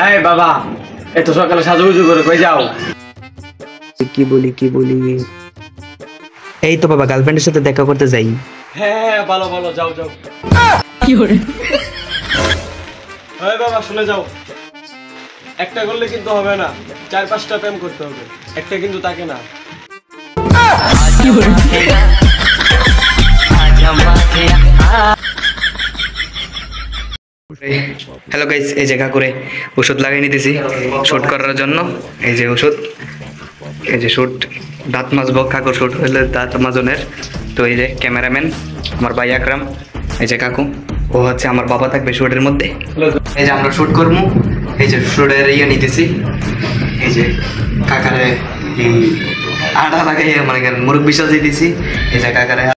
এই বাবা, এত সকালে সাজুগুজু করে কই যাও? কি বলি এই তো বাবা, গার্লফ্রেন্ডের সাথে দেখা করতে যাই। হ্যাঁ ভালো ভালো, যাও যাও। কি করে? এই বাবা শুনে যাও, একটা করলে কিন্তু হবে না, 4-5টা প্রেম করতে হবে, একটা কিন্তু তাকে না। কি করে? হ্যালো গাইস, এই জায়গা করে ওষুধ লাগাই নিতেছি শুট করার জন্য। এই যে ওষুধ, এই যে শুট, দাঁত মাজবো, কাকুর শুট হইলে দাঁত মাজনের। তো এই যে ক্যামেরাম্যান আমার ভাই আকরাম, এই যে কাকু, ও হচ্ছে আমার বাবা থাকবে শুটের মধ্যে। এই যে আমরা শুট করবো, এই যে শুটের ইয়ে নিতেছি। এই যে কাকারে আটা লাগাই মানে মুরগ বিশ্বাস দিতেছি। এই যে কাকারে